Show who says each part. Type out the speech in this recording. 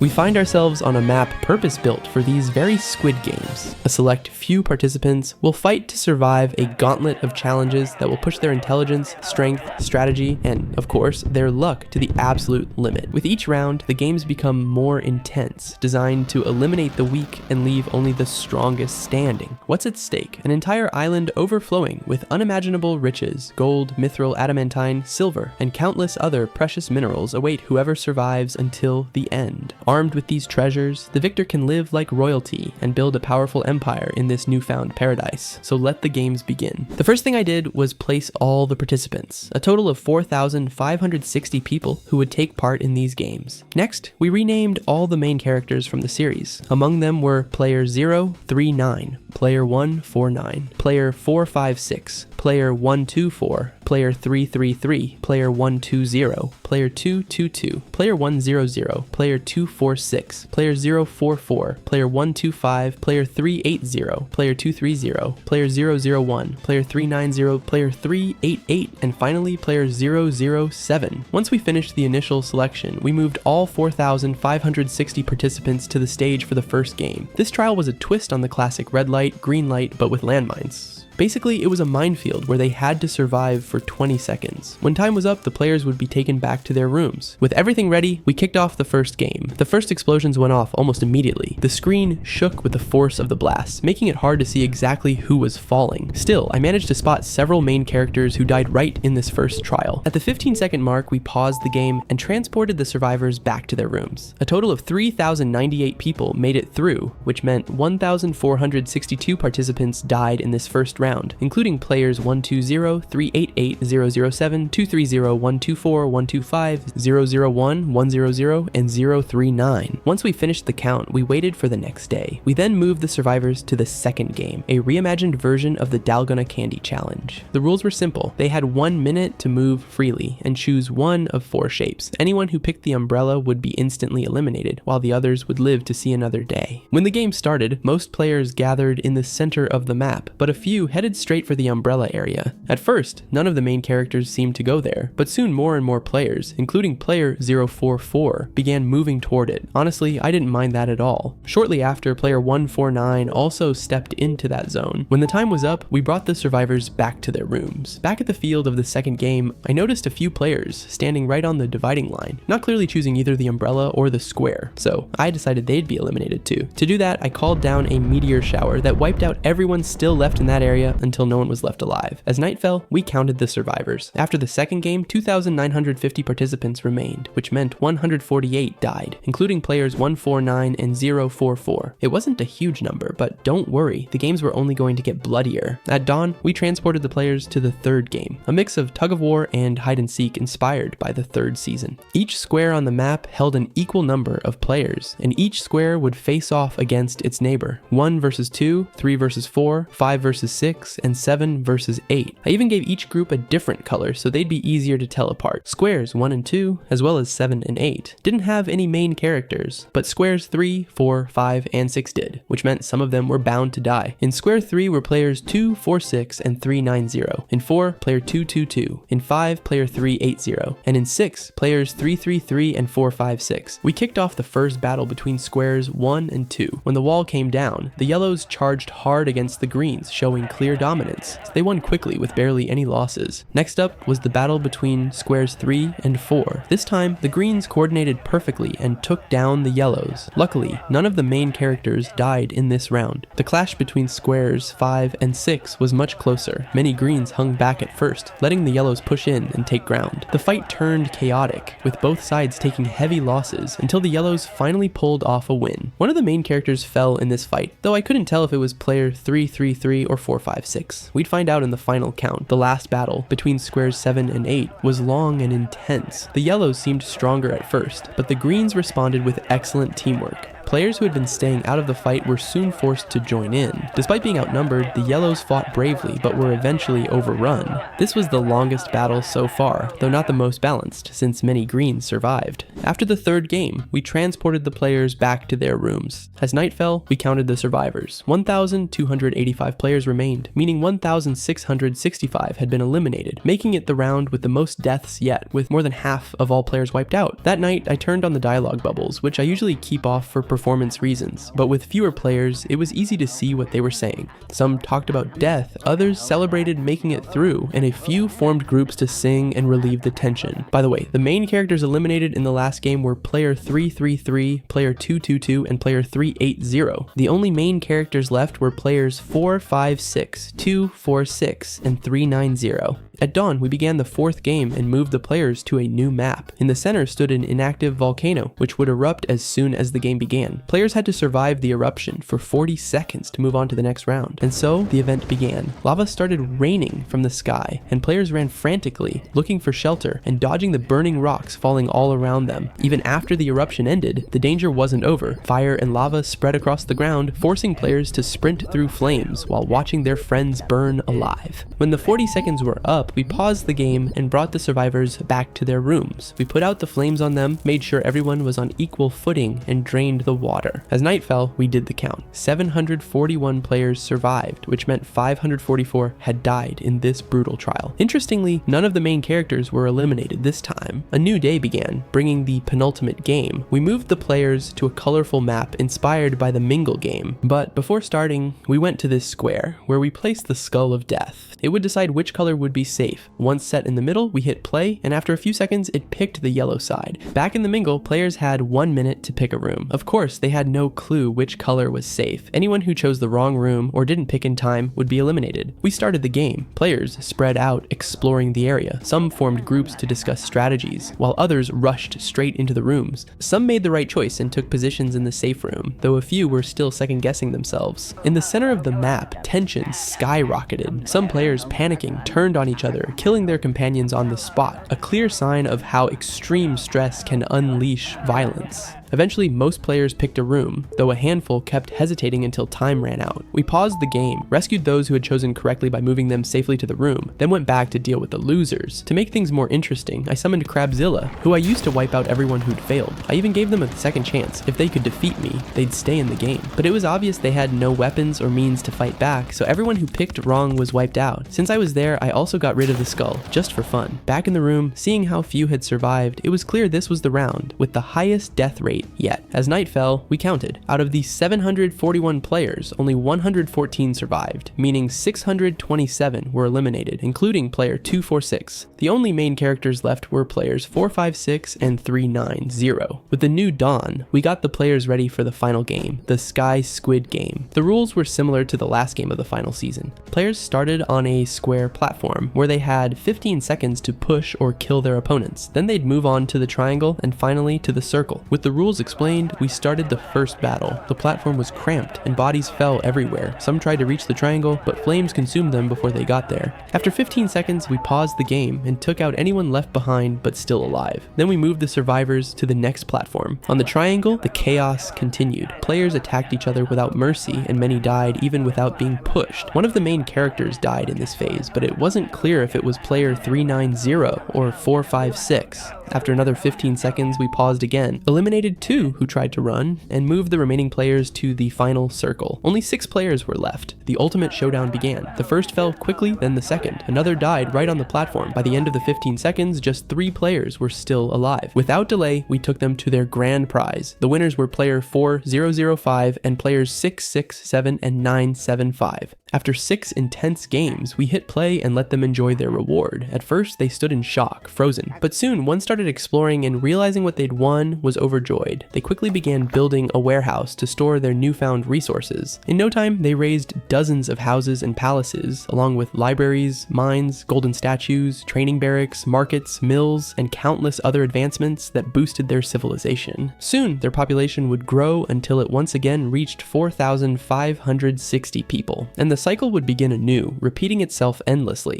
Speaker 1: We find ourselves on a map purpose-built for these very Squid games. A select few participants will fight to survive a gauntlet of challenges that will push their intelligence, strength, strategy, and, of course, their luck to the absolute limit. With each round, the games become more intense, designed to eliminate the weak and leave only the strongest standing. What's at stake? An entire island overflowing with unimaginable riches, gold, mithril, adamantine, silver, and countless other precious minerals await whoever survives until the end. Armed with these treasures, the victor can live like royalty and build a powerful empire in this newfound paradise. So let the games begin. The first thing I did was place all the participants, a total of 4,560 people who would take part in these games. Next, we renamed all the main characters from the series. Among them were Player 039, Player 149, Player 456, Player 124, Player 333, Player 120, Player 222, Player 100, Player 246, Player 044, Player 125, Player 380, Player 230, Player 001, Player 390, Player 388, and finally Player 007. Once we finished the initial selection, we moved all 4,560 participants to the stage for the first game. This trial was a twist on the classic red light, green light, but with landmines. Basically, it was a minefield where they had to survive for 20 seconds. When time was up, the players would be taken back to their rooms. With everything ready, we kicked off the first game. The first explosions went off almost immediately. The screen shook with the force of the blasts, making it hard to see exactly who was falling. Still, I managed to spot several main characters who died right in this first trial. At the 15-second mark, we paused the game and transported the survivors back to their rooms. A total of 3,098 people made it through, which meant 1,462 participants died in this first round, including players 120, 388, 007, 230, 124, 125, 001, 100, and 039. Once we finished the count, we waited for the next day. We then moved the survivors to the second game, a reimagined version of the Dalgona Candy Challenge. The rules were simple. They had 1 minute to move freely and choose one of 4 shapes. Anyone who picked the umbrella would be instantly eliminated, while the others would live to see another day. When the game started, most players gathered in the center of the map, but a few headed straight for the umbrella area. At first, none of the main characters seemed to go there, but soon more and more players, including player 044, began moving toward it. Honestly, I didn't mind that at all. Shortly after, player 149 also stepped into that zone. When the time was up, we brought the survivors back to their rooms. Back at the field of the second game, I noticed a few players standing right on the dividing line, not clearly choosing either the umbrella or the square, so I decided they'd be eliminated too. To do that, I called down a meteor shower that wiped out everyone still left in that area until no one was left alive. As night fell, we counted the survivors. After the second game, 2,950 participants remained, which meant 148 died, including players 149 and 044. It wasn't a huge number, but don't worry, the games were only going to get bloodier. At dawn, we transported the players to the third game, a mix of tug-of-war and hide-and-seek inspired by the third season. Each square on the map held an equal number of players, and each square would face off against its neighbor. 1 versus 2, 3 versus 4, 5 versus 6, and 7 versus 8. I even gave each group a different color so they'd be easier to tell apart. Squares 1 and 2, as well as 7 and 8, didn't have any main characters, but squares 3, 4, 5, and 6 did, which meant some of them were bound to die. In square 3 were players 2, 4, 6, and 390. In 4, player 222. In 5, player 380. And in 6, players 333 and 456. We kicked off the first battle between squares 1 and 2. When the wall came down, the yellows charged hard against the greens, showing clear dominance. They won quickly with barely any losses. Next up was the battle between squares 3 and 4. This time, the greens coordinated perfectly and took down the yellows. Luckily, none of the main characters died in this round. The clash between squares 5 and 6 was much closer. Many greens hung back at first, letting the yellows push in and take ground. The fight turned chaotic, with both sides taking heavy losses until the yellows finally pulled off a win. One of the main characters fell in this fight, though I couldn't tell if it was player 333 or 456. We'd find out in the final count. The last battle between squares 7 and 8 was long and intense. The yellows seemed stronger at first, but the greens responded with excellent teamwork. Players who had been staying out of the fight were soon forced to join in. Despite being outnumbered, the yellows fought bravely but were eventually overrun. This was the longest battle so far, though not the most balanced, since many greens survived. After the third game, we transported the players back to their rooms. As night fell, we counted the survivors. 1,285 players remained, meaning 1,665 had been eliminated, making it the round with the most deaths yet, with more than half of all players wiped out. That night, I turned on the dialogue bubbles, which I usually keep off for performance reasons, but with fewer players, it was easy to see what they were saying. Some talked about death, others celebrated making it through, and a few formed groups to sing and relieve the tension. By the way, the main characters eliminated in the last game were player 333, player 222, and player 380. The only main characters left were players 456, 246, and 390. At dawn, we began the fourth game and moved the players to a new map. In the center stood an inactive volcano, which would erupt as soon as the game began. Players had to survive the eruption for 40 seconds to move on to the next round. And so, the event began. Lava started raining from the sky, and players ran frantically, looking for shelter and dodging the burning rocks falling all around them. Even after the eruption ended, the danger wasn't over. Fire and lava spread across the ground, forcing players to sprint through flames while watching their friends burn alive. When the 40 seconds were up, we paused the game and brought the survivors back to their rooms. We put out the flames on them, made sure everyone was on equal footing, and drained the water. As night fell, we did the count. 741 players survived, which meant 544 had died in this brutal trial. Interestingly, none of the main characters were eliminated this time. A new day began, bringing the penultimate game. We moved the players to a colorful map inspired by the mingle game. But before starting, we went to this square, where we placed the skull of death. It would decide which color would be safe. Once set in the middle, we hit play, and after a few seconds, it picked the yellow side. Back in the mingle, players had 1 minute to pick a room. Of course, they had no clue which color was safe. Anyone who chose the wrong room or didn't pick in time would be eliminated. We started the game. Players spread out, exploring the area. Some formed groups to discuss strategies, while others rushed straight into the rooms. Some made the right choice and took positions in the safe room, though a few were still second-guessing themselves. In the center of the map, tension skyrocketed. Some players, panicking, turned on each other, killing their companions on the spot, a clear sign of how extreme stress can unleash violence. Eventually, most players picked a room, though a handful kept hesitating until time ran out. We paused the game, rescued those who had chosen correctly by moving them safely to the room, then went back to deal with the losers. To make things more interesting, I summoned Crabzilla, who I used to wipe out everyone who'd failed. I even gave them a second chance. If they could defeat me, they'd stay in the game. But it was obvious they had no weapons or means to fight back, so everyone who picked wrong was wiped out. Since I was there, I also got rid of the skull, just for fun. Back in the room, seeing how few had survived, it was clear this was the round, with the highest death rate yet. As night fell, we counted. Out of the 741 players, only 114 survived, meaning 627 were eliminated, including player 246. The only main characters left were players 456 and 390. With the new dawn, we got the players ready for the final game, the Sky Squid game. The rules were similar to the last game of the final season. Players started on a square platform, where they had 15 seconds to push or kill their opponents. Then they'd move on to the triangle and finally to the circle. With the rules explained, we started the first battle. The platform was cramped and bodies fell everywhere. Some tried to reach the triangle, but flames consumed them before they got there. After 15 seconds, we paused the game and took out anyone left behind but still alive. Then we moved the survivors to the next platform. On the triangle, the chaos continued. Players attacked each other without mercy, and many died even without being pushed. One of the main characters died in this phase, but it wasn't clear if it was player 390 or 456. After another 15 seconds, we paused again, eliminated 2 who tried to run, and moved the remaining players to the final circle. Only 6 players were left. The ultimate showdown began. The first fell quickly, then the second. Another died right on the platform. By the end of the 15 seconds, just 3 players were still alive. Without delay, we took them to their grand prize. The winners were player 4005 and players 667 and 975. After 6 intense games, we hit play and let them enjoy their reward. At first, they stood in shock, frozen. But soon, one started exploring and realizing what they'd won was overjoyed. They quickly began building a warehouse to store their newfound resources. In no time, they raised dozens of houses and palaces, along with libraries, mines, golden statues, training barracks, markets, mills, and countless other advancements that boosted their civilization. Soon, their population would grow until it once again reached 4,560 people, and the cycle would begin anew, repeating itself endlessly.